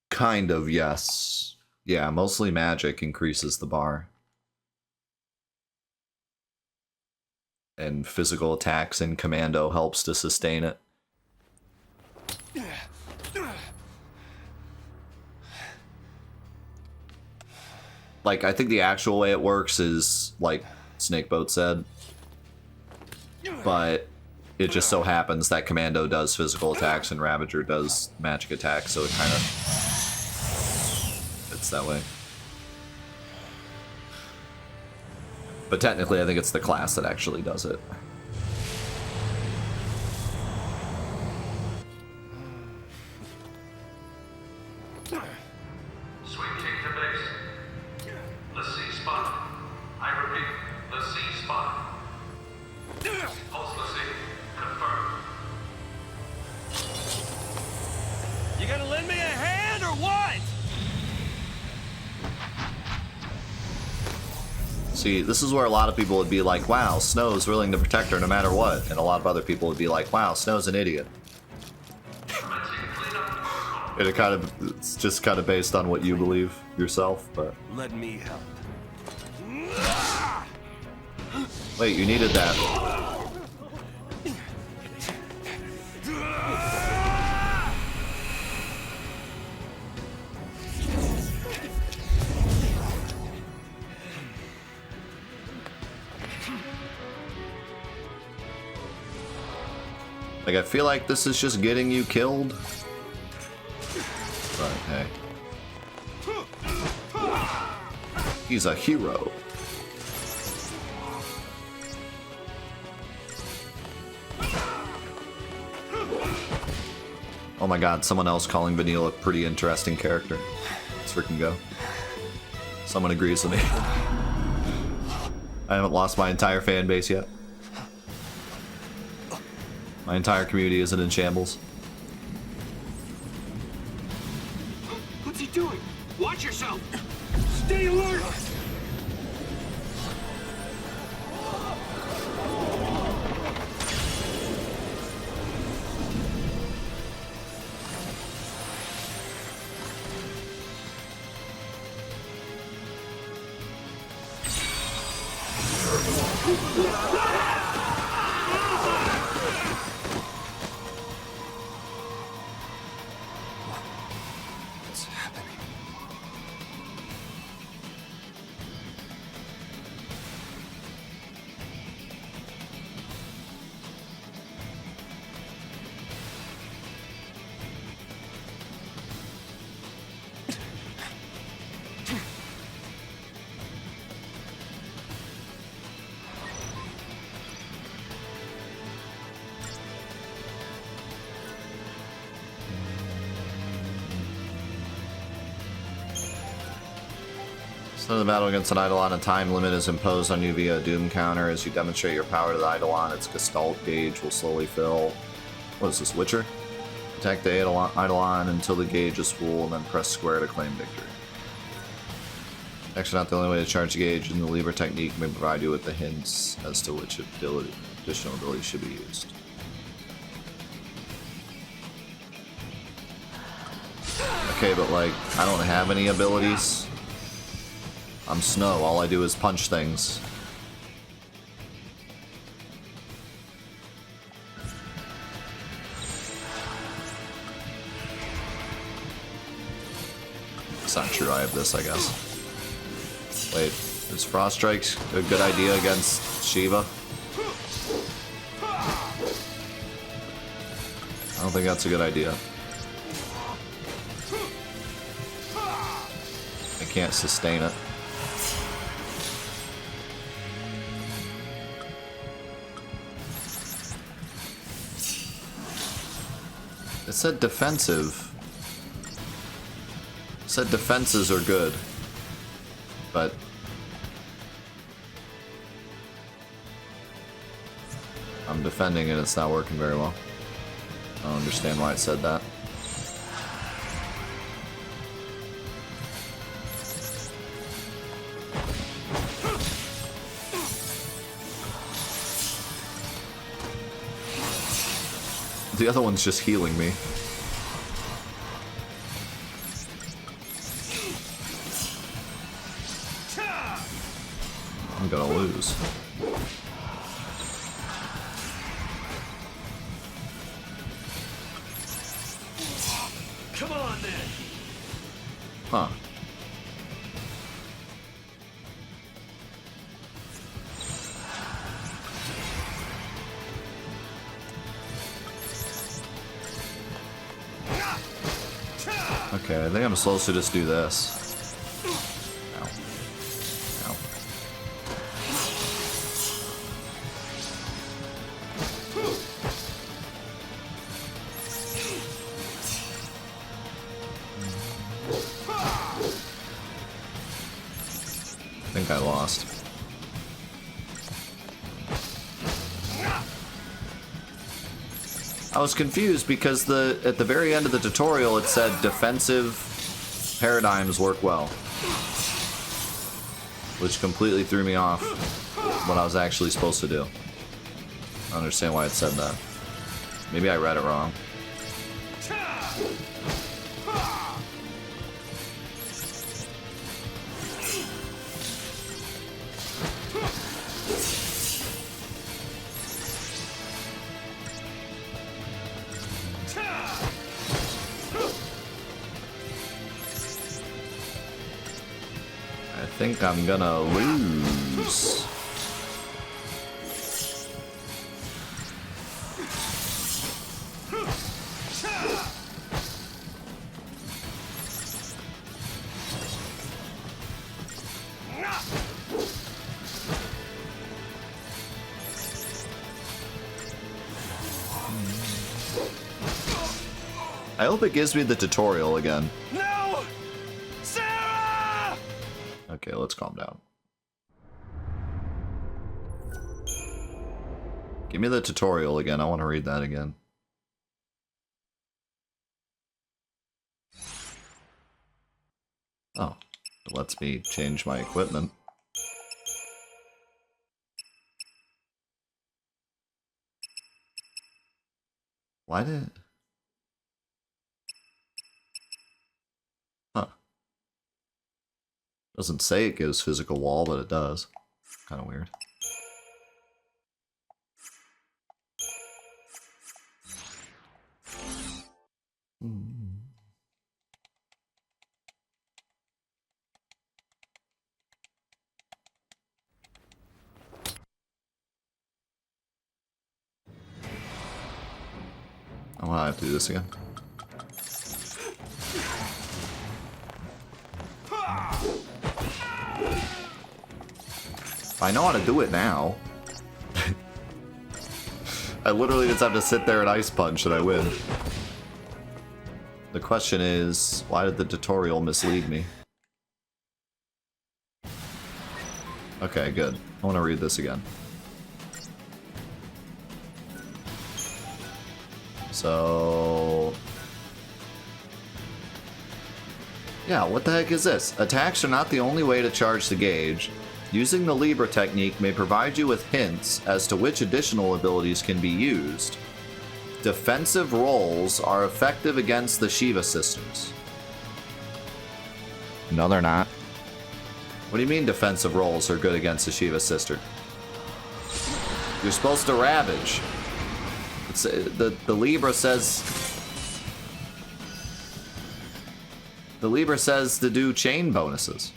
Kind of, yes. Yeah, mostly magic increases the bar. And physical attacks in commando helps to sustain it. Like, I think the actual way it works is, like Snakeboat said. But it just so happens that commando does physical attacks and Ravager does magic attacks, so it kind of fits that way. But technically, I think it's the class that actually does it. Swing kick to base. The C spot. I repeat, the C spot. Pulse the C. Confirmed. You gonna lend me a hand or what? See, this is where a lot of people would be like, wow, Snow's willing to protect her no matter what. And a lot of other people would be like, wow, Snow's an idiot. And it's just kind of based on what you believe yourself, but... Let me help. Wait, you needed that. Like, I feel like this is just getting you killed. But hey. He's a hero. Oh my god, someone else calling Vanille a pretty interesting character. Let's freaking go. Someone agrees with me. I haven't lost my entire fan base yet. My entire community isn't in shambles. What's he doing? Watch yourself! Stay alert! So the battle against an Eidolon, a time limit is imposed on you via a Doom counter. As you demonstrate your power to the Eidolon, its Gestalt gauge will slowly fill. What is this, Witcher? Attack the Eidolon until the gauge is full, and then press square to claim victory. Actually, not the only way to charge the gauge, and the lever technique may provide you with the hints as to which additional ability should be used. Okay, but like, I don't have any abilities. I'm Snow, all I do is punch things. It's not true, I have this, I guess. Wait, is Frost Strike a good idea against Shiva? I don't think that's a good idea. I can't sustain it. It said defensive. It said defenses are good. But I'm defending and it's not working very well. I don't understand why it said that. The other one's just healing me. gonna lose. Come on, then. Huh. Okay, I think I'm supposed to just do this. Ow. Ow. I think I lost. I was confused because at the very end of the tutorial it said defensive paradigms work well, which completely threw me off what I was actually supposed to do. I don't understand why it said that. Maybe I read it wrong. I think I'm gonna lose. I hope it gives me the tutorial again. No! Sarah! Okay, let's calm down. Give me the tutorial again. I want to read that again. Oh, it lets me change my equipment. Why did... Huh. Doesn't say it gives physical wall, but it does. Kind of weird. Oh, I have to do this again. I know how to do it now. I literally just have to sit there and ice punch and I win. The question is, why did the tutorial mislead me? Okay, good. I want to read this again. So... yeah, what the heck is this? Attacks are not the only way to charge the gauge. Using the Libra technique may provide you with hints as to which additional abilities can be used. Defensive rolls are effective against the Shiva sisters. No, they're not. What do you mean defensive rolls are good against the Shiva sister? You're supposed to ravage. It's, the Libra says... the Libra says to do chain bonuses.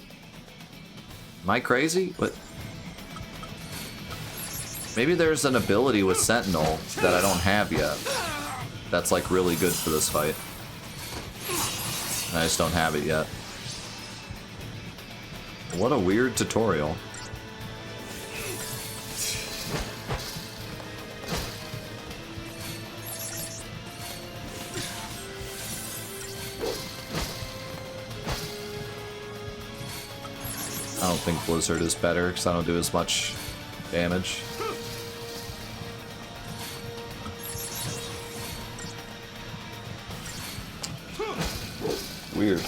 Am I crazy? What? Maybe there's an ability with Sentinel that I don't have yet. That's like really good for this fight. I just don't have it yet. What a weird tutorial. I don't think Blizzard is better because I don't do as much damage. Weird.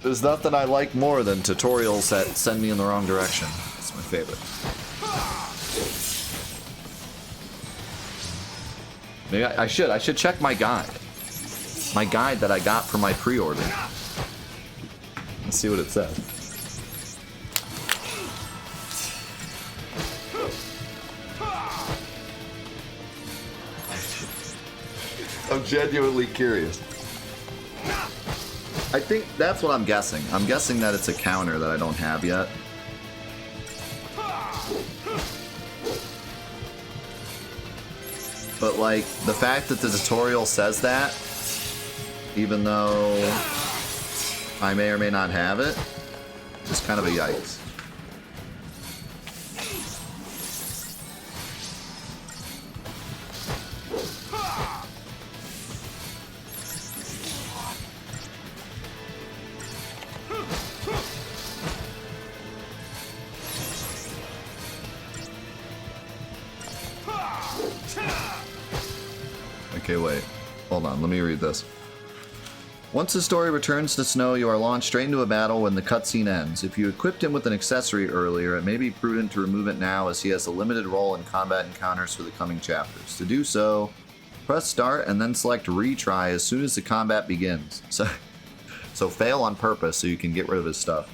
There's nothing I like more than tutorials that send me in the wrong direction. It's my favorite. Maybe I should check my guide. My guide that I got for my pre-order. Let's see what it says. I'm genuinely curious. I think that's what I'm guessing. I'm guessing that it's a counter that I don't have yet. But like, the fact that the tutorial says that, even though I may or may not have it, is kind of a yikes. Okay, wait. Hold on, let me read this. Once the story returns to Snow, you are launched straight into a battle when the cutscene ends. If you equipped him with an accessory earlier, it may be prudent to remove it now as he has a limited role in combat encounters for the coming chapters. To do so, press start and then select retry as soon as the combat begins. So fail on purpose so you can get rid of his stuff.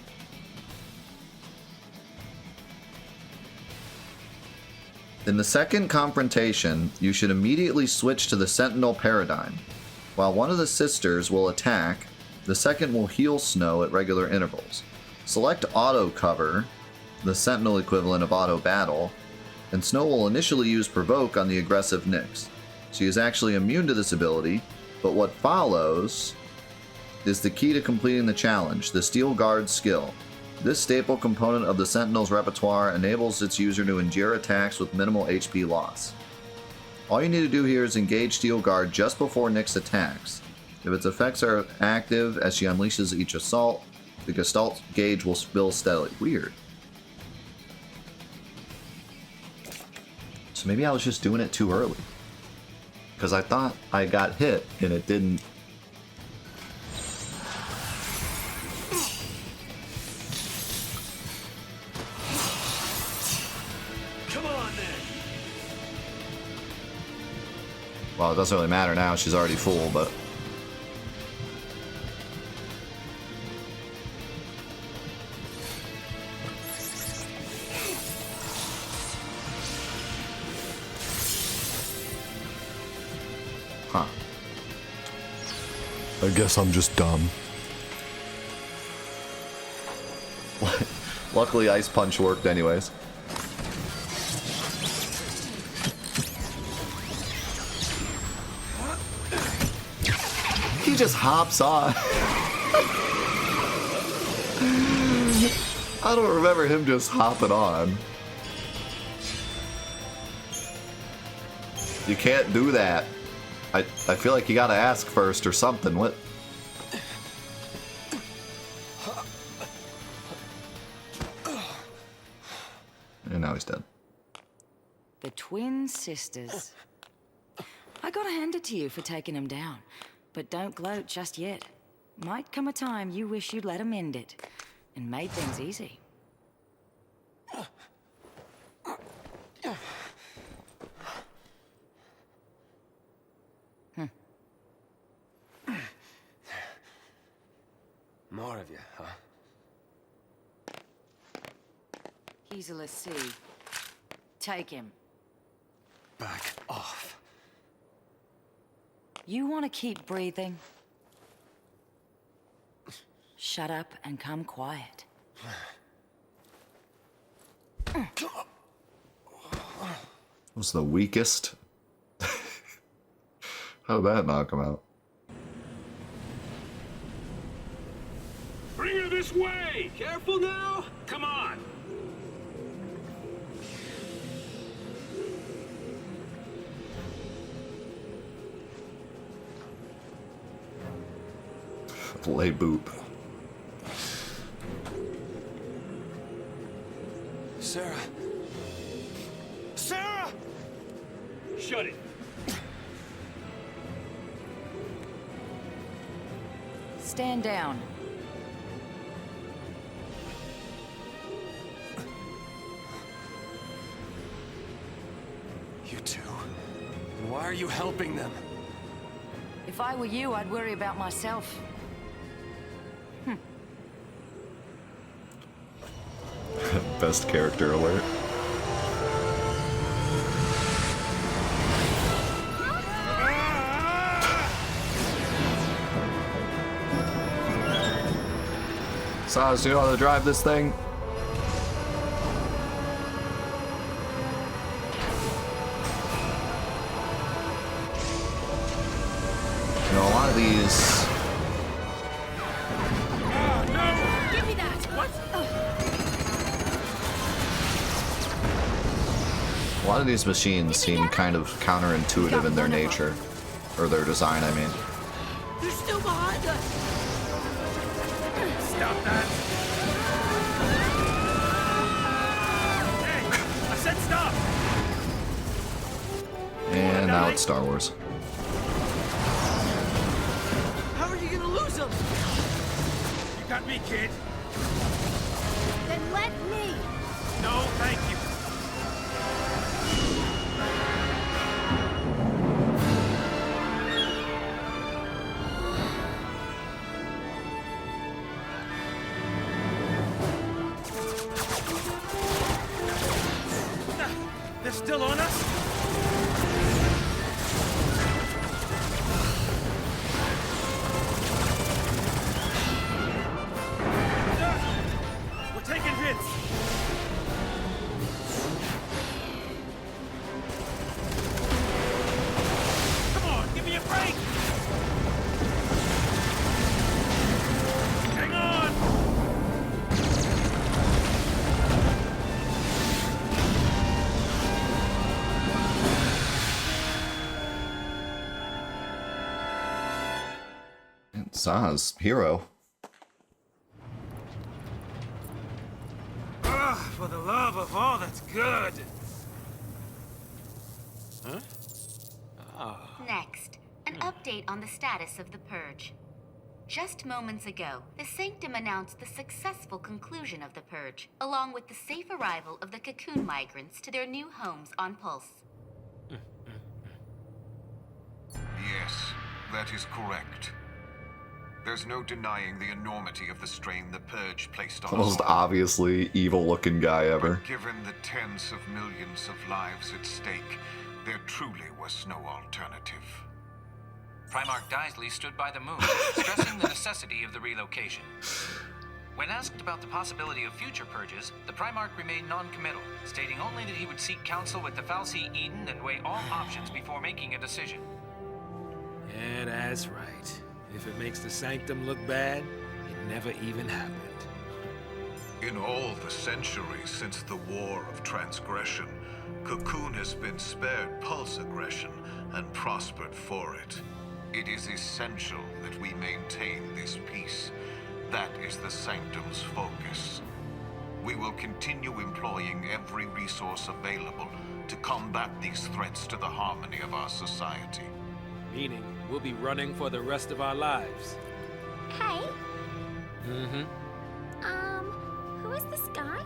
In the second confrontation, you should immediately switch to the Sentinel paradigm. While one of the sisters will attack, the second will heal Snow at regular intervals. Select Auto Cover, the Sentinel equivalent of Auto Battle, and Snow will initially use Provoke on the aggressive Nyx. She is actually immune to this ability, but what follows is the key to completing the challenge, the Steel Guard skill. This staple component of the Sentinel's repertoire enables its user to endure attacks with minimal HP loss. All you need to do here is engage Steel Guard just before Nyx attacks. If its effects are active as she unleashes each assault, the Gestalt gauge will build steadily. Weird. So maybe I was just doing it too early. Because I thought I got hit and it didn't. Well, it doesn't really matter now, she's already full, but... Huh. I guess I'm just dumb. Luckily, Ice Punch worked anyways. He just hops on. I don't remember him just hopping on. You can't do that. I feel like you gotta ask first or something. What? And now he's dead. The twin sisters. I gotta hand it to you for taking them down. But don't gloat just yet. Might come a time you wish you'd let them end it. And made things easy. More of you, huh? He's a Lassie. Take him. Back off. You want to keep breathing? Shut up and come quiet. Was the weakest? How did that knock him out? Bring her this way! Careful now! Come on! Lay boop. Sarah! Sarah! Shut it! Stand down. You two? Why are you helping them? If I were you, I'd worry about myself. Best character alert. Saz, do you know how to drive this thing? You know, a lot of these... Give me that! What? A lot of these machines seem kind of counterintuitive in their nature. Or their design, I mean. They're still behind us! Stop that! Hey! I said stop! And now it's Star Wars. How are you gonna lose them? You got me, kid. Then let me. No, thank you. They're still on us? We're taking hits. Come on, give me a break. Hang on. Saz, hero. For the love of all that's good. Huh? Next, an update on the status of the Purge. Just moments ago, the Sanctum announced the successful conclusion of the Purge, along with the safe arrival of the Cocoon migrants to their new homes on Pulse. Yes, that is correct. There's no denying the enormity of the strain the Purge placed on The most us all. obviously evil-looking guy ever. But given the tens of millions of lives at stake, there truly was no alternative. Primarch Daisley stood by the moon, stressing the necessity of the relocation. When asked about the possibility of future purges, the Primarch remained non-committal, stating only that he would seek counsel with the Fal'Cie Eden and weigh all options before making a decision. Yeah, that's right. If it makes the Sanctum look bad, it never even happened. In all the centuries since the War of Transgression, Cocoon has been spared pulse aggression and prospered for it. It is essential that we maintain this peace. That is the Sanctum's focus. We will continue employing every resource available to combat these threats to the harmony of our society. Meaning, we'll be running for the rest of our lives. Hey, Mm-hmm. who is this guy?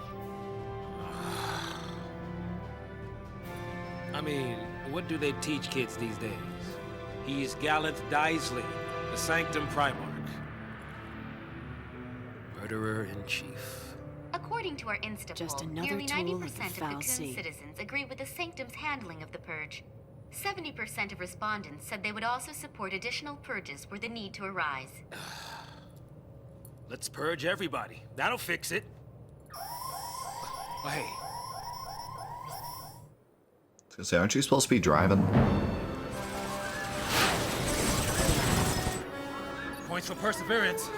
I mean, what do they teach kids these days? He's Gallant Daisley, the Sanctum Primarch. Murderer-in-Chief. According to our Insta Just poll, another nearly tool of the 90% of Cocoon Fal'Cie. citizens agree with the Sanctum's handling of the Purge. 70% of respondents said they would also support additional purges were the need to arise. Let's purge everybody. That'll fix it. Oh, hey, I was gonna say, aren't you supposed to be driving? points for perseverance.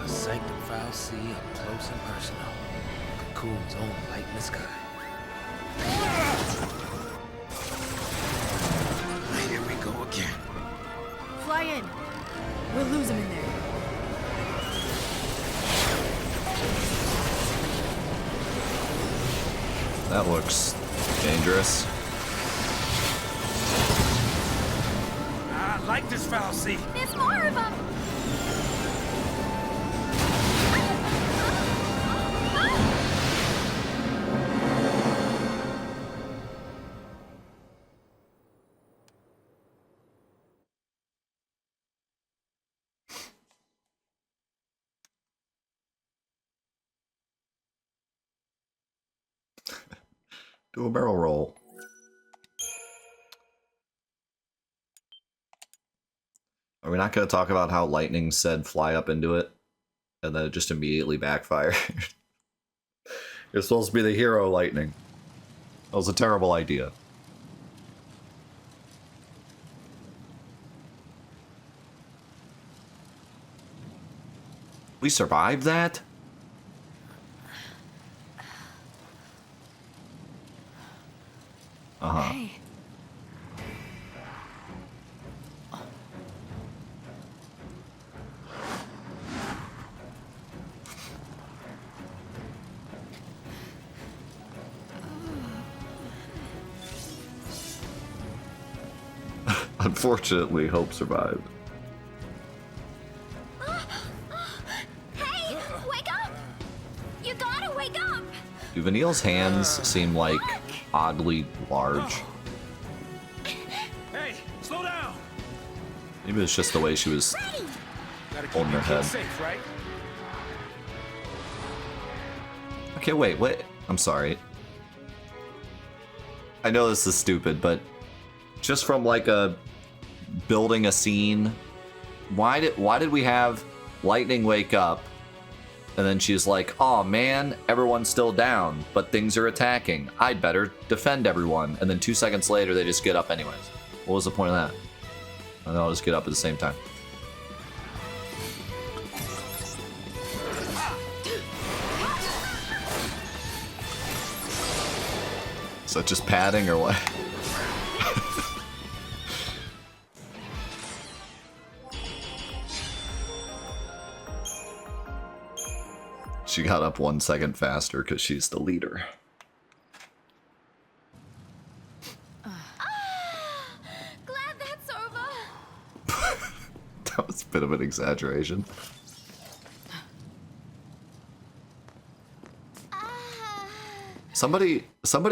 A Sanctum Fal'Cie up close and personal. Cocoon's own light in the sky. Here we go again. Fly in. We'll lose him in there. That looks dangerous. I like this Fal'Cie. There's more of them. Do a barrel roll. Are we not going to talk about how lightning said fly up into it? And then it just immediately backfired. You're supposed to be the hero, lightning. That was a terrible idea. We survived that? Uh-huh. Hey. Unfortunately, Hope survived. Hey, wake up! You gotta wake up! Do Vanille's hands seem like oddly large? Hey, slow down! Maybe it's just the way she was Gotta keep holding her your head. kids safe, right? Okay, wait. I'm sorry. I know this is stupid, but just from like building a scene, why did we have Lightning wake up and then she's like, "Oh man, everyone's still down, but things are attacking. I'd better defend everyone." And then 2 seconds later, they just get up anyways. What was the point of that? And they'll just get up at the same time. Is that just padding or what? She got up 1 second faster because she's the leader. Glad that's over. That was a bit of an exaggeration. Somebody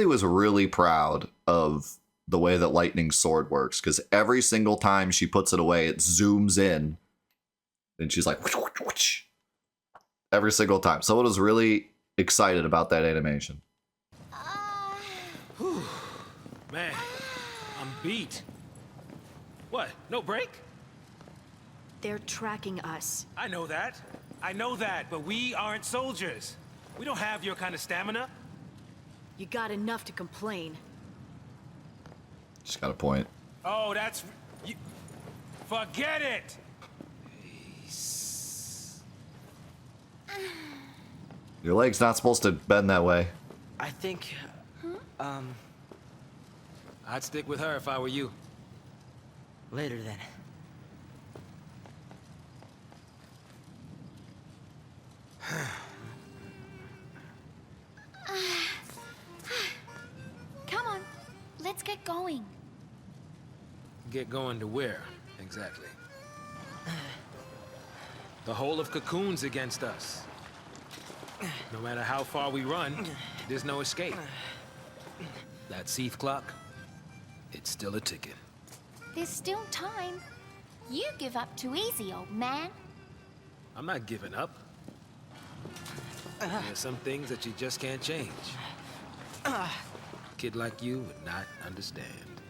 was really proud of the way that Lightning's sword works, because every single time she puts it away, it zooms in, and she's like, whoosh, whoosh, whoosh. Every single time. Someone was really excited about that animation. Man, I'm beat. What? No break? They're tracking us. I know that, but we aren't soldiers. We don't have your kind of stamina. You got enough to complain. She's got a point. Oh, that's... Forget it! Your leg's not supposed to bend that way. I think, I'd stick with her if I were you. later then. Come on, let's get going. Get going to where, exactly? The whole of Cocoon's against us. No matter how far we run, there's no escape. That Seath clock, it's still a ticking. There's still time. You give up too easy, old man. I'm not giving up. There's some things that you just can't change. A kid like you would not understand.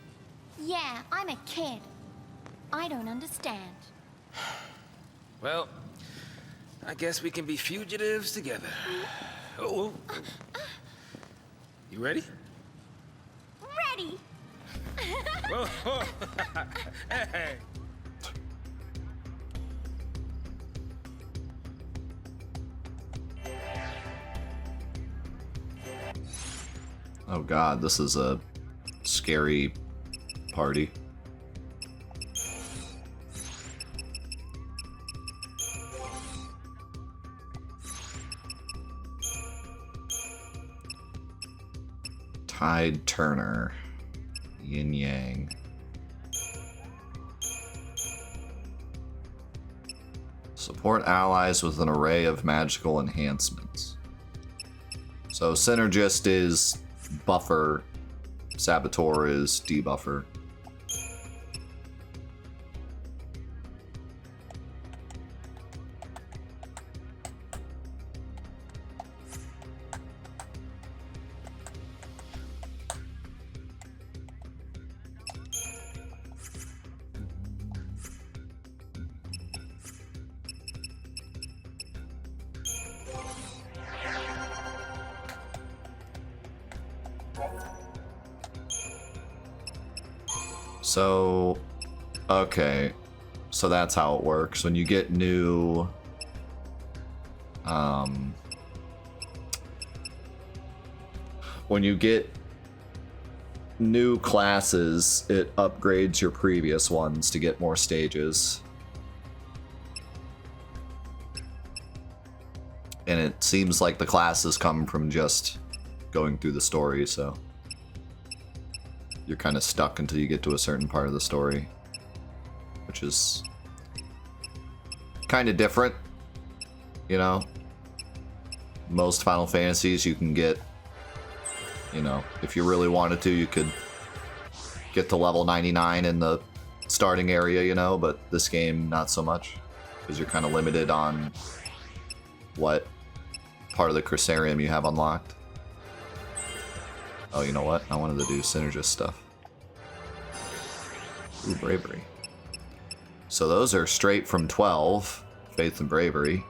Yeah, I'm a kid. I don't understand. Well, I guess we can be fugitives together. Oh. You ready? Ready! Whoa. Hey. Oh god, this is a scary party. Tide Turner. Yin Yang. Support allies with an array of magical enhancements. So Synergist is buffer, Saboteur is debuffer. So, okay. So that's how it works. When you get new... when you get new classes, it upgrades your previous ones to get more stages. And it seems like the classes come from just going through the story, so you're kind of stuck until you get to a certain part of the story, which is kind of different, you know? Most Final Fantasies you can get, you know, if you really wanted to, you could get to level 99 in the starting area, you know, but this game, not so much, because you're kind of limited on what part of the Crucerium you have unlocked. Oh, you know what? I wanted to do Synergist stuff. Ooh, Bravery. So those are straight from 12, Faith and Bravery.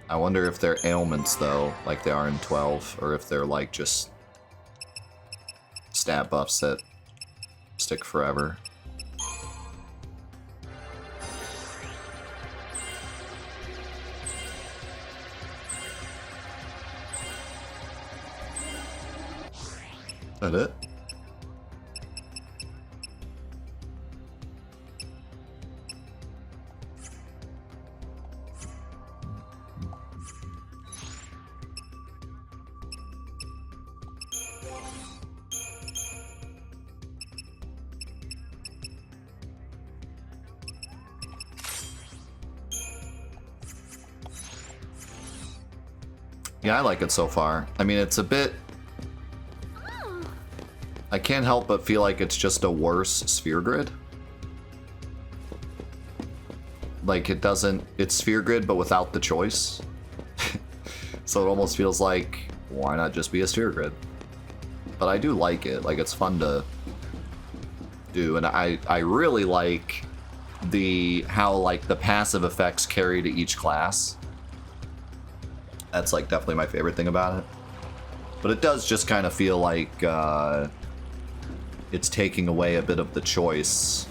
I wonder if they're ailments, though, like they are in 12, or if they're, like, just stat buffs that stick forever. Is that it? Yeah, I like it so far. I mean, it's a bit... I can't help but feel like it's just a worse sphere grid. Like, it doesn't... It's sphere grid, but without the choice. So it almost feels like, why not just be a sphere grid? But I do like it. Like, it's fun to do. And I really like how, like, the passive effects carry to each class. That's, like, definitely my favorite thing about it. But it does just kind of feel like it's taking away a bit of the choice.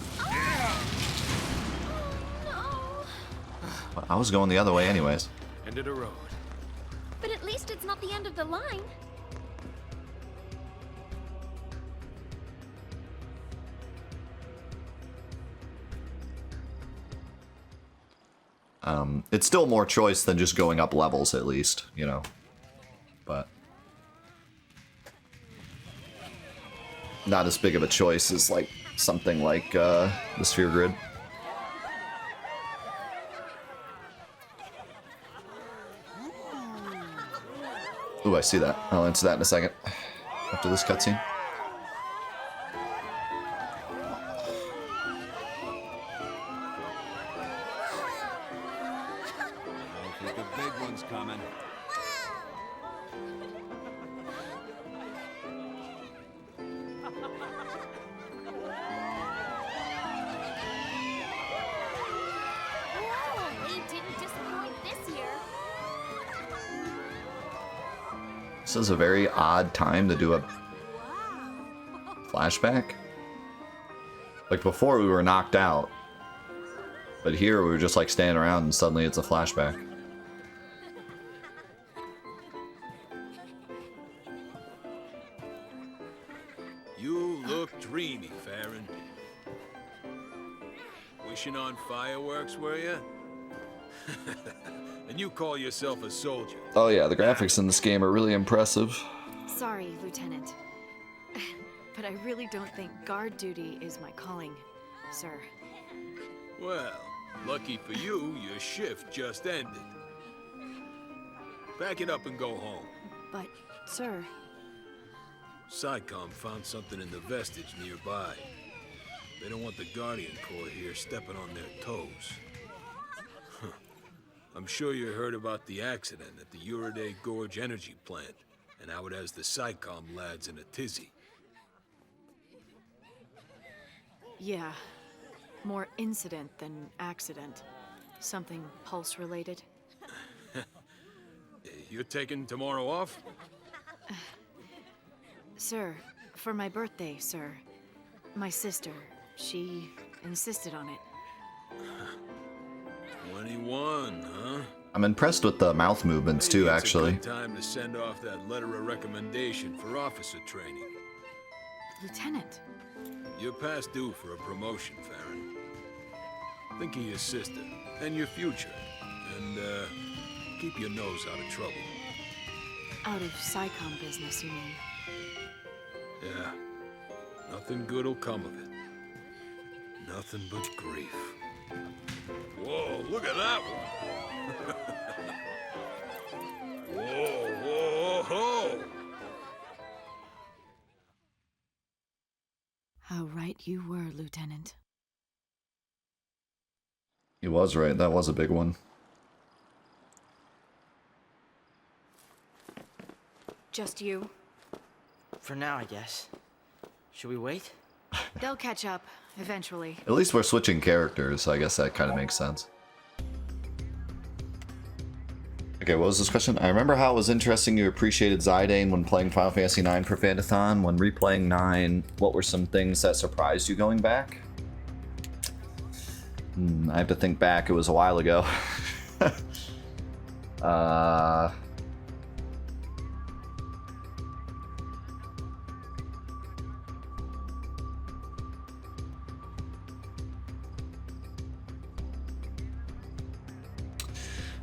I was going the other way anyways. End of the road. But at least it's not the end of the line. It's still more choice than just going up levels, at least, you know. But not as big of a choice as, like, something like the Sphere Grid. Ooh, I see that. I'll answer that in a second. After this cutscene. I think a big one's coming. Whoa, they didn't disappoint this year. This is a very odd time to do a flashback. Like, before we were knocked out. But here we were just like standing around and suddenly it's a flashback. You look dreamy, Farron. Wishing on fireworks, were you? And you call yourself a soldier? Oh yeah, the graphics in this game are really impressive. Sorry, Lieutenant. But I really don't think guard duty is my calling, sir. Well, lucky for you, your shift just ended. Pack it up and go home. But, sir... SciComm found something in the vestige nearby. They don't want the Guardian Corps here stepping on their toes. I'm sure you heard about the accident at the Uriday Gorge energy plant, and how it has the SciComm lads in a tizzy. Yeah. More incident than accident. Something pulse-related. You're taking tomorrow off? Sir, For my birthday, sir. My sister, she insisted on it. 21, huh? I'm impressed with the mouth movements too, Maybe actually. It's a good time to send off that letter of recommendation for officer training. Lieutenant. You're past due for a promotion, Farron. Think of your sister and your future, and keep your nose out of trouble. Out of SciComm business, you mean? Yeah. Nothing good'll come of it. Nothing but grief. Whoa, look at that one! Whoa, whoa, whoa! How right you were, Lieutenant. He was right. That was a big one. Just you? For now, I guess. Should we wait? They'll catch up, eventually. At least we're switching characters, so I guess that kind of makes sense. Okay, what was this question? I remember how it was interesting you appreciated Zidane when playing Final Fantasy IX for Fantathon. When replaying 9, what were some things that surprised you going back? I have to think back. It was a while ago.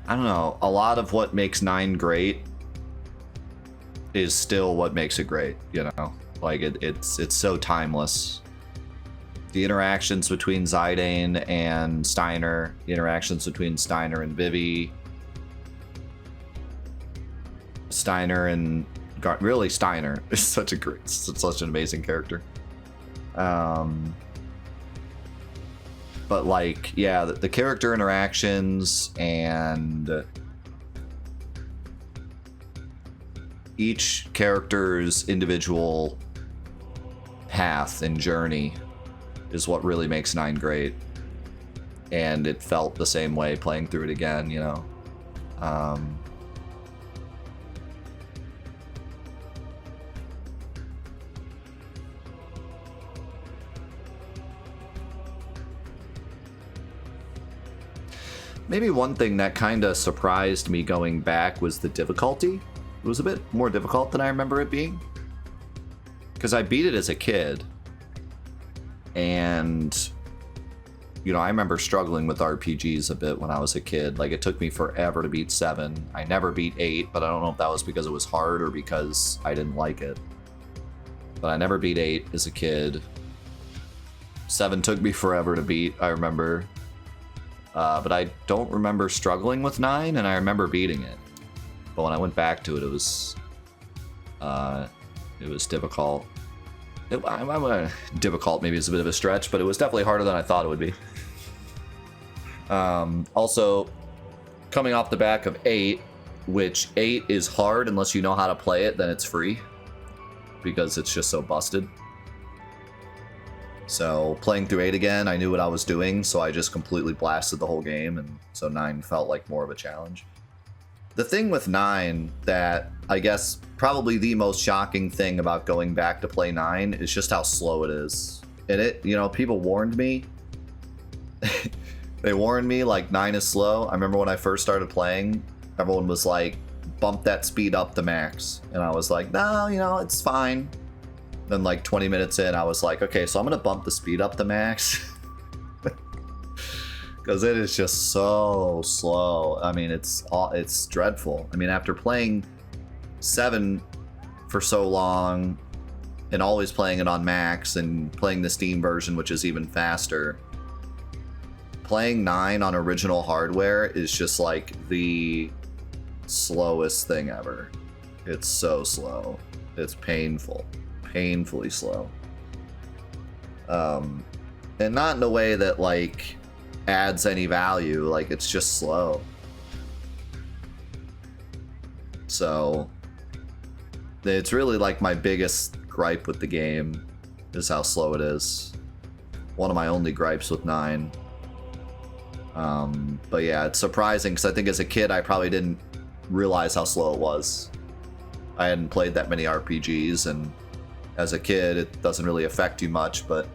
I don't know. A lot of what makes 9 great is still what makes it great, you know? Like, it's so timeless. The interactions between Zidane and Steiner, the interactions between Steiner and Vivi, Steiner and... really, Steiner is such an amazing character. But like, yeah, the character interactions and each character's individual path and journey is what really makes 9 great. And it felt the same way playing through it again, you know. Maybe one thing that kind of surprised me going back was the difficulty. It was a bit more difficult than I remember it being. Because I beat it as a kid. And, you know, I remember struggling with RPGs a bit when I was a kid. Like, it took me forever to beat 7. I never beat 8, but I don't know if that was because it was hard or because I didn't like it. But I never beat 8 as a kid. 7 took me forever to beat, I remember. But I don't remember struggling with 9, and I remember beating it. But when I went back to it, it was difficult. Difficult maybe is a bit of a stretch, but it was definitely harder than I thought it would be. Also, coming off the back of 8, which 8 is hard unless you know how to play it, then it's free. Because it's just so busted. So playing through 8 again, I knew what I was doing, so I just completely blasted the whole game, and so 9 felt like more of a challenge. The thing with 9 that I guess probably the most shocking thing about going back to play 9 is just how slow it is. And it, you know, people warned me. They warned me like 9 is slow. I remember when I first started playing, everyone was like, bump that speed up to max. And I was like, no, you know, it's fine. Then like 20 minutes in, I was like, okay, so I'm gonna bump the speed up to max. Because it is just so slow. I mean, it's dreadful. I mean, after playing 7 for so long and always playing it on max and playing the Steam version, which is even faster, playing 9 on original hardware is just like the slowest thing ever. It's so slow. It's painful. Painfully slow. And not in a way that like adds any value, like it's just slow. So it's really like my biggest gripe with the game is how slow it is. One of my only gripes with 9. But yeah, it's surprising because I think as a kid I probably didn't realize how slow it was. I hadn't played that many RPGs, and as a kid, it doesn't really affect you much, but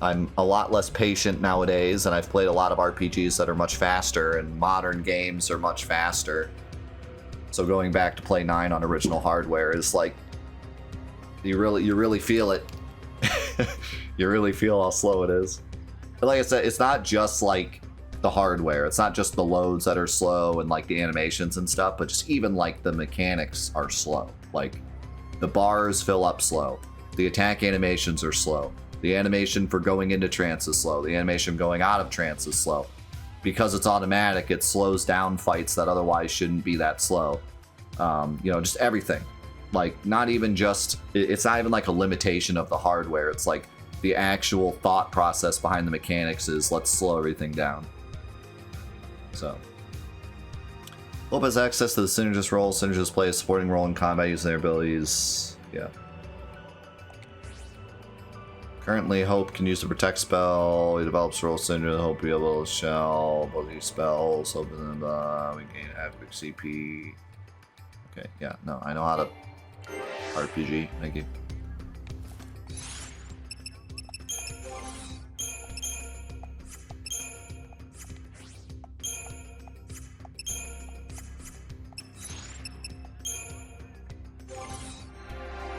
I'm a lot less patient nowadays, and I've played a lot of RPGs that are much faster, and modern games are much faster. So going back to play 9 on original hardware is like, you really feel it. You really feel how slow it is. But like I said, it's not just like the hardware. It's not just the loads that are slow and like the animations and stuff, but just even like the mechanics are slow. Like the bars fill up slow. The attack animations are slow. The animation for going into trance is slow. The animation going out of trance is slow. Because it's automatic, it slows down fights that otherwise shouldn't be that slow. You know, just everything. Like, not even just... It's not even like a limitation of the hardware. It's like the actual thought process behind the mechanics is let's slow everything down. So... Hope has access to the Synergist role. Synergists play a supporting role in combat using their abilities. Yeah. Currently, Hope can use the Protect spell. He develops role synergy. Hope be able to shell both these spells. Hope and we gain epic CP. Okay, yeah, no, I know how to RPG. Thank you.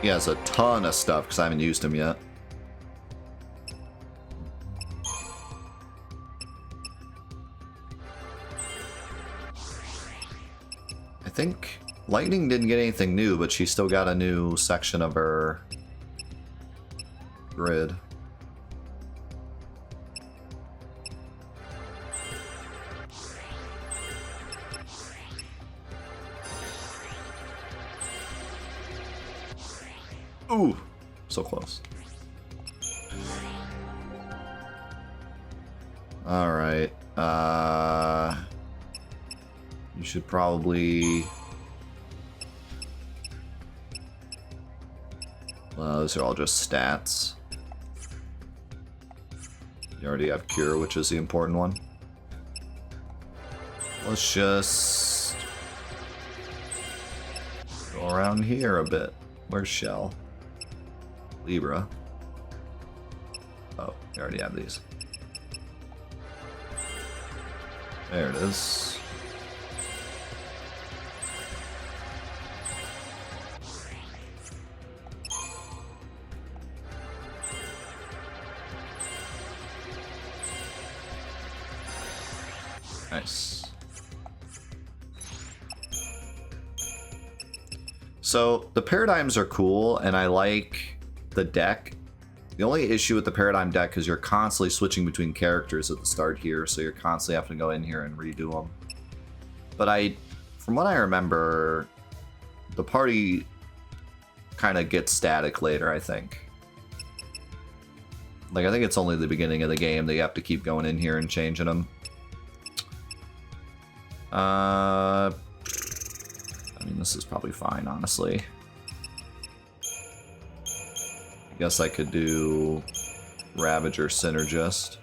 He has a ton of stuff because I haven't used him yet. I think Lightning didn't get anything new, but she still got a new section of her grid. Ooh, so close. All right. You should probably... Well, those are all just stats. You already have Cure, which is the important one. Let's just... go around here a bit. Where's Shell? Libra. Oh, you already have these. There it is. Nice. So the paradigms are cool, and I like the deck. The only issue with the paradigm deck is you're constantly switching between characters at the start here, so you're constantly having to go in here and redo them. But from what I remember, the party kind of gets static later, I think. Like, I think it's only the beginning of the game that you have to keep going in here and changing them. I mean, this is probably fine, honestly. I guess I could do Ravager Synergist.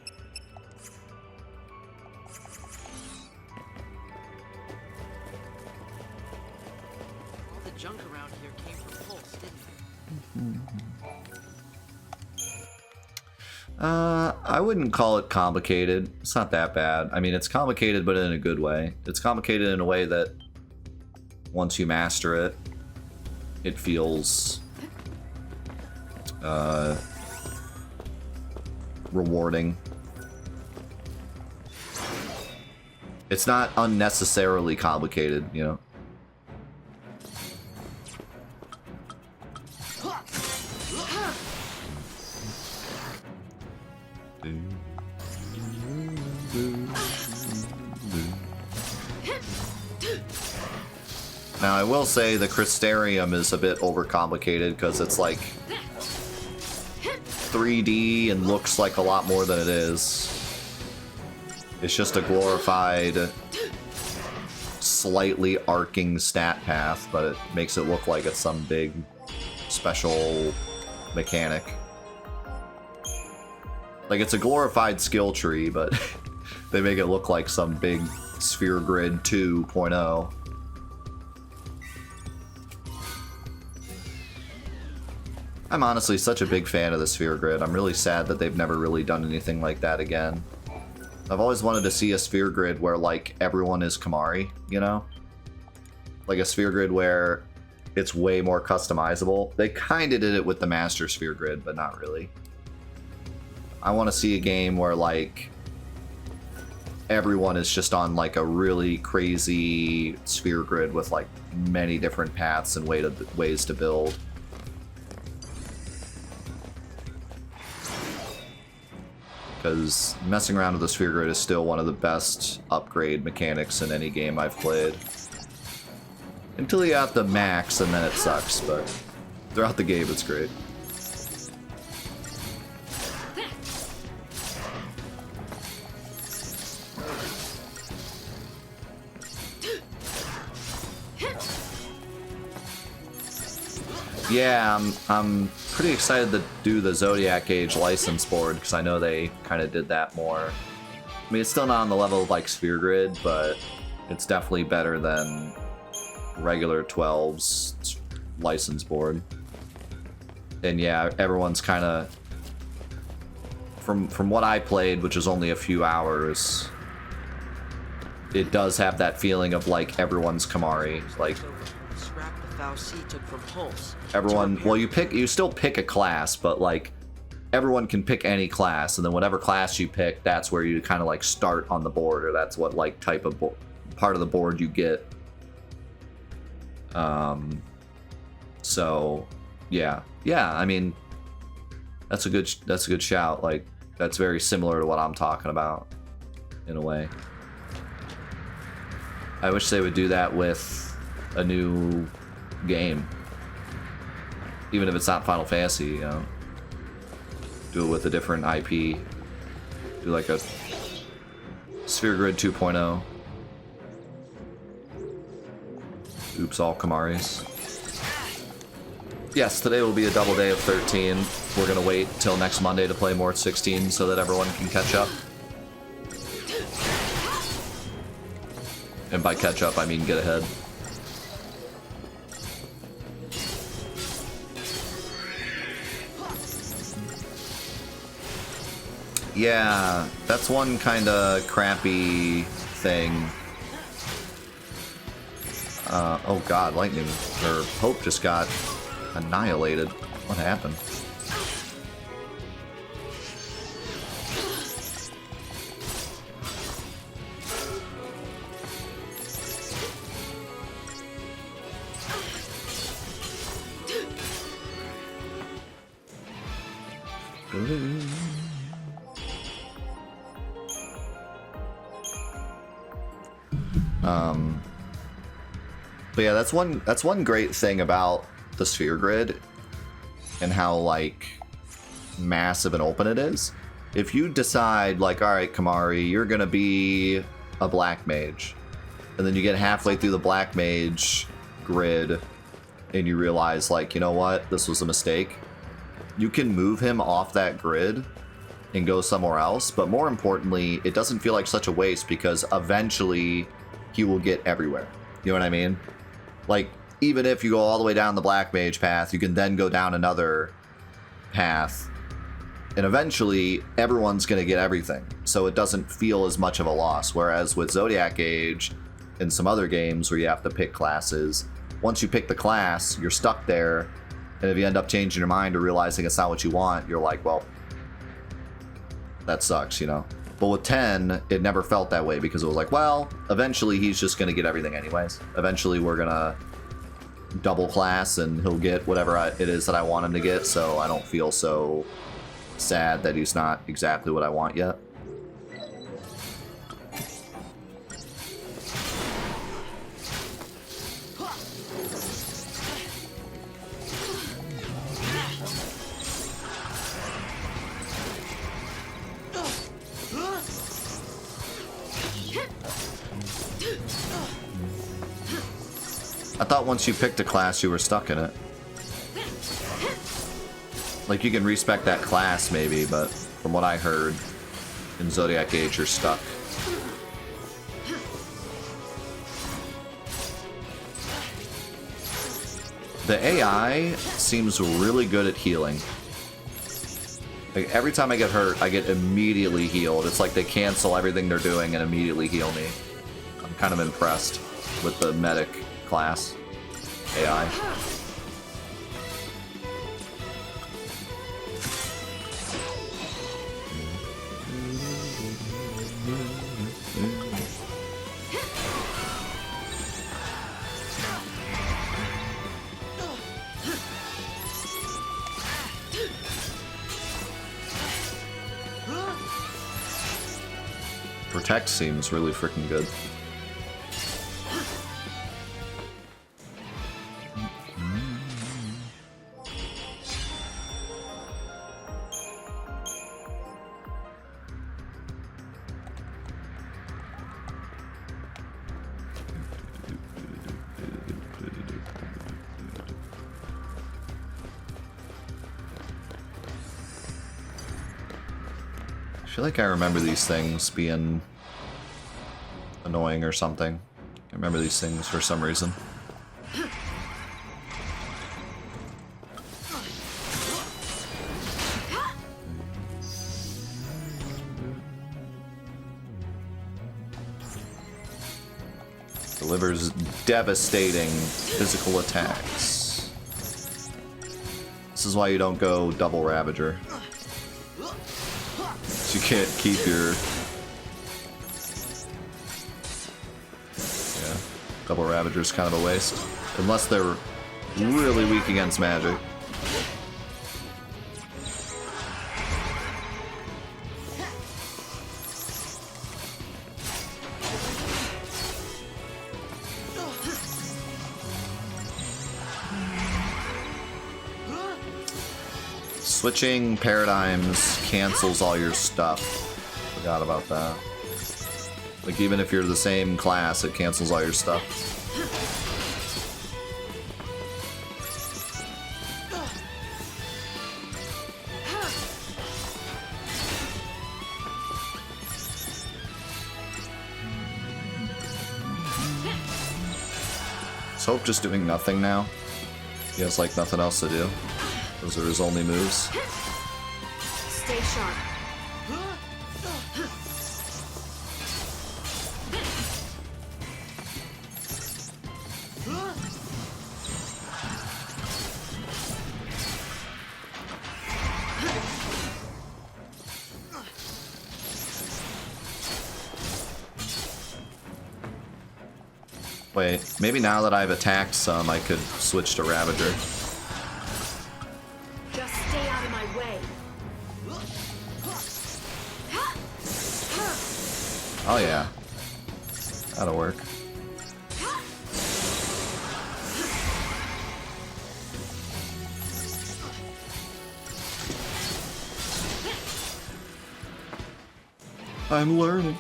All the junk around here came from Pulse, didn't it? I wouldn't call it complicated. It's not that bad. I mean, it's complicated, but in a good way. It's complicated in a way that once you master it, it feels rewarding. It's not unnecessarily complicated, you know. Now, I will say the Crystarium is a bit overcomplicated because it's like 3D and looks like a lot more than it is. It's just a glorified, slightly arcing stat path, but it makes it look like it's some big, special mechanic. Like, it's a glorified skill tree, but they make it look like some big Sphere Grid 2.0. I'm honestly such a big fan of the sphere grid. I'm really sad that they've never really done anything like that again. I've always wanted to see a sphere grid where, like, everyone is Kamari, you know? Like a sphere grid where it's way more customizable. They kind of did it with the Master Sphere grid, but not really. I want to see a game where, like, everyone is just on, like, a really crazy sphere grid with, like, many different paths and ways to build. Because messing around with the sphere grid is still one of the best upgrade mechanics in any game I've played. Until you have to max, and then it sucks, but throughout the game it's great. Yeah, I'm pretty excited to do the Zodiac Age license board, because I know they kind of did that more. I mean, it's still not on the level of, like, Sphere Grid, but it's definitely better than regular 12's license board. And yeah, everyone's kind of... From what I played, which is only a few hours, it does have that feeling of, like, everyone's Kamari. Like... took from Pulse. Everyone, well, you still pick a class, but, like, everyone can pick any class, and then whatever class you pick, that's where you kind of, like, start on the board, or that's what, like, type of part of the board you get. So yeah, I mean, that's a good shout. Like, that's very similar to what I'm talking about in a way. I wish they would do that with a new game, even if it's not Final Fantasy, you know. Do it with a different IP. Do like a Sphere Grid 2.0. Oops, all Kamaris. Yes, today will be a double day of 13. We're gonna wait till next Monday to play more 16 so that everyone can catch up. And by catch up, I mean get ahead. Yeah, that's one kind of crappy thing. Oh god, lightning, or Hope just got annihilated. What happened? But yeah, that's one great thing about the Sphere Grid and how, like, massive and open it is. If you decide, like, alright, Kamari, you're gonna be a Black Mage, and then you get halfway through the Black Mage grid and you realize, like, you know what, this was a mistake, you can move him off that grid and go somewhere else, but more importantly, it doesn't feel like such a waste because eventually he will get everywhere. You know what I mean? Like, even if you go all the way down the Black Mage path, you can then go down another path, and eventually everyone's going to get everything, so it doesn't feel as much of a loss. Whereas with Zodiac Age and some other games where you have to pick classes, once you pick the class, you're stuck there, and if you end up changing your mind or realizing it's not what you want, you're like, well, that sucks, you know? But with 10, it never felt that way because it was like, well, eventually he's just going to get everything anyways. Eventually we're going to double class and he'll get whatever it is that I want him to get, so I don't feel so sad that he's not exactly what I want yet. I thought once you picked a class, you were stuck in it. Like, you can respec that class, maybe, but from what I heard, in Zodiac Age, you're stuck. The AI seems really good at healing. Like, every time I get hurt, I get immediately healed. It's like they cancel everything they're doing and immediately heal me. I'm kind of impressed with the medic class AI. Protect seems really freaking good. I feel like I remember these things being annoying or something. I remember these things for some reason. Delivers devastating physical attacks. This is why you don't go double Ravager. You can't keep your... Yeah, double Ravager's kind of a waste. Unless they're really weak against magic. Switching paradigms cancels all your stuff. Forgot about that. Like, even if you're the same class, it cancels all your stuff. Is Hope just doing nothing now? He has, like, nothing else to do. Those are his only moves. Stay sharp. Wait, maybe now that I've attacked some, I could switch to Ravager. Just stay out of my way. Oh yeah. That'll work. I'm learning.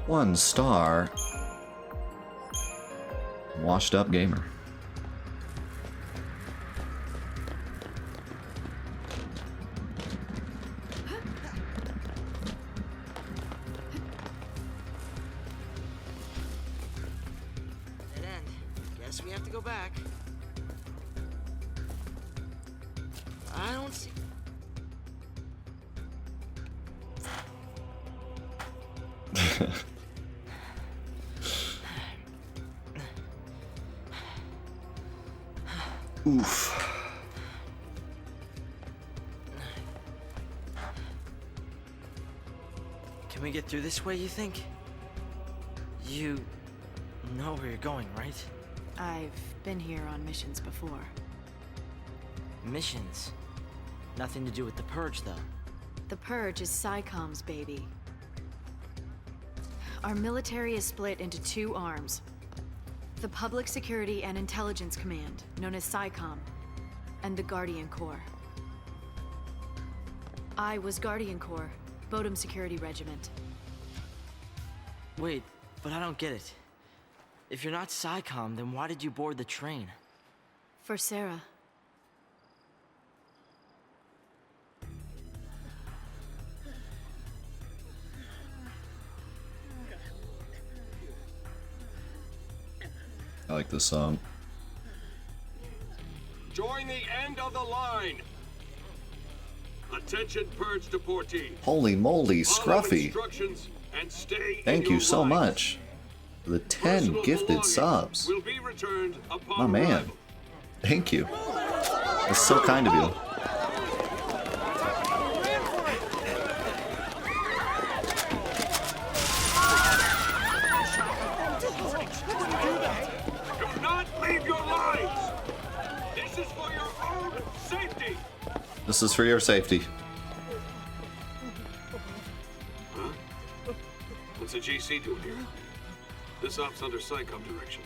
1 star. Washed up gamer. Dead end. Guess we have to go back. I don't see. Oof. Can we get through this way, you think? You know where you're going, right? I've been here on missions before. Missions? Nothing to do with the Purge, though. The Purge is PSICOM's baby. Our military is split into 2 arms. The Public Security and Intelligence Command, known as PSICOM, and the Guardian Corps. I was Guardian Corps, Bodum Security Regiment. Wait, but I don't get it. If you're not PSICOM, then why did you board the train? For Sarah. like this song. Join the end of the line. Attention, purge deportees. Holy moly, Follow Scruffy. instructions and stay Thank in you your so lines. much for the 10 Personal gifted belongings subs. Will be returned upon My man. arrival. Thank you. That's so kind of you. Do not leave your lines. This is for your own safety. This is for your safety. Huh? What's the GC doing here? This op's under SciComm direction.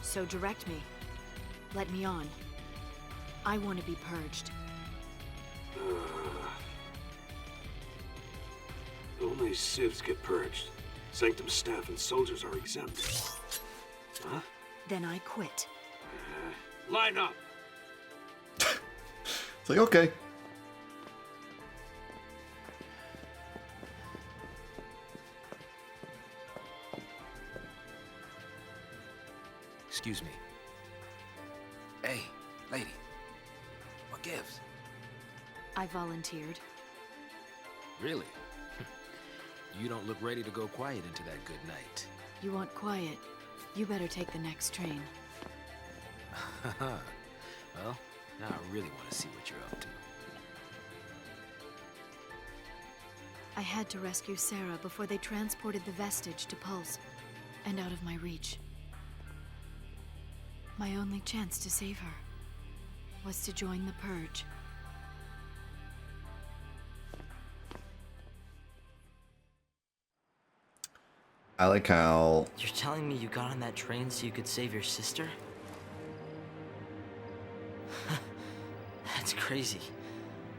So direct me. Let me on. I want to be purged. Only civs get purged. Sanctum staff and soldiers are exempt. Huh? Then I quit. Line up. It's like, okay. Excuse me. Hey, lady. What gives? I volunteered. Really? You don't look ready to go quiet into that good night. You want quiet? You better take the next train. Well, now I really want to see what you're up to. I had to rescue Sarah before they transported the vestige to Pulse, and out of my reach. My only chance to save her was to join the Purge. I like how... You're telling me you got on that train so you could save your sister? That's crazy.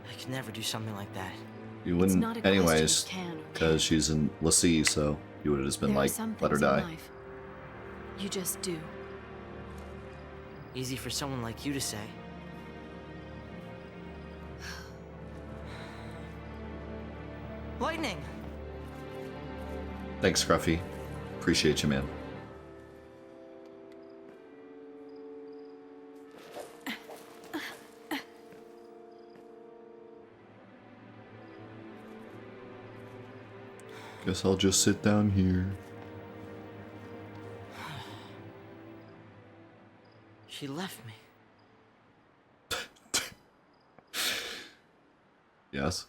I could never do something like that. You It's wouldn't not a anyways, question of can or can't. because she's in Lassie, so you would have just been There are like, some let her things in die. life you just do. Easy for someone like you to say. Lightning! Thanks, Scruffy. Appreciate you, man. Guess I'll just sit down here. She left me. Yes.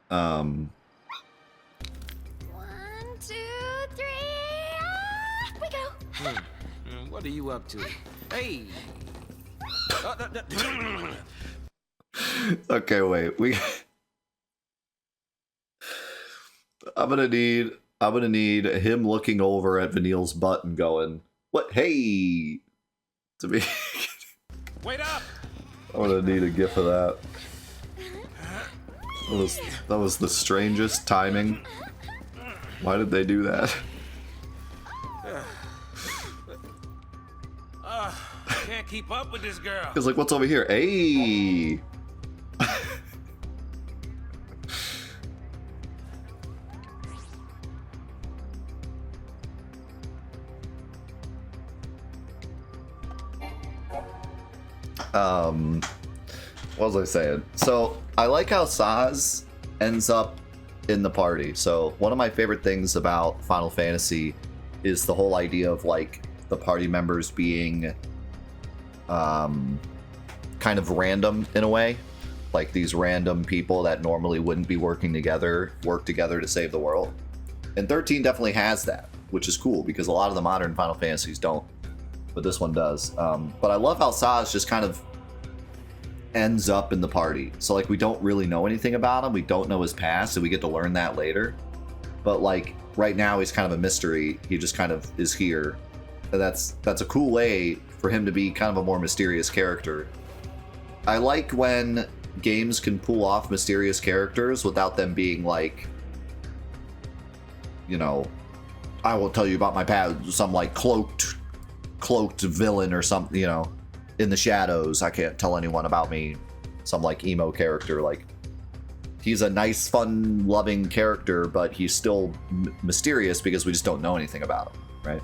1, 2, 3, we go. What are you up to? Hey! Okay, wait. I'm gonna need him looking over at Vanille's butt and going, "What? Hey!" To me. Wait up! I'm gonna need a gif of that. That was the strangest timing. Why did they do that? Can't keep up with this girl. He's like, "What's over here?" Hey! What was I saying? So I like how Saz ends up in the party. So one of my favorite things about Final Fantasy is the whole idea of like the party members being kind of random in a way. Like these random people that normally wouldn't be working together, work together to save the world. And 13 definitely has that, which is cool because a lot of the modern Final Fantasies don't, but this one does. But I love how Saz just kind of ends up in the party. So like we don't really know anything about him. We don't know his past, so we get to learn that later. But like right now he's kind of a mystery. He just kind of is here. And that's a cool way for him to be kind of a more mysterious character. I like when games can pull off mysterious characters without them being like, you know, I will tell you about my past, some like cloaked villain or something, you know, in the shadows. I can't tell anyone about me. Some like emo character. Like he's a nice, fun, loving character, but he's still mysterious because we just don't know anything about him, right?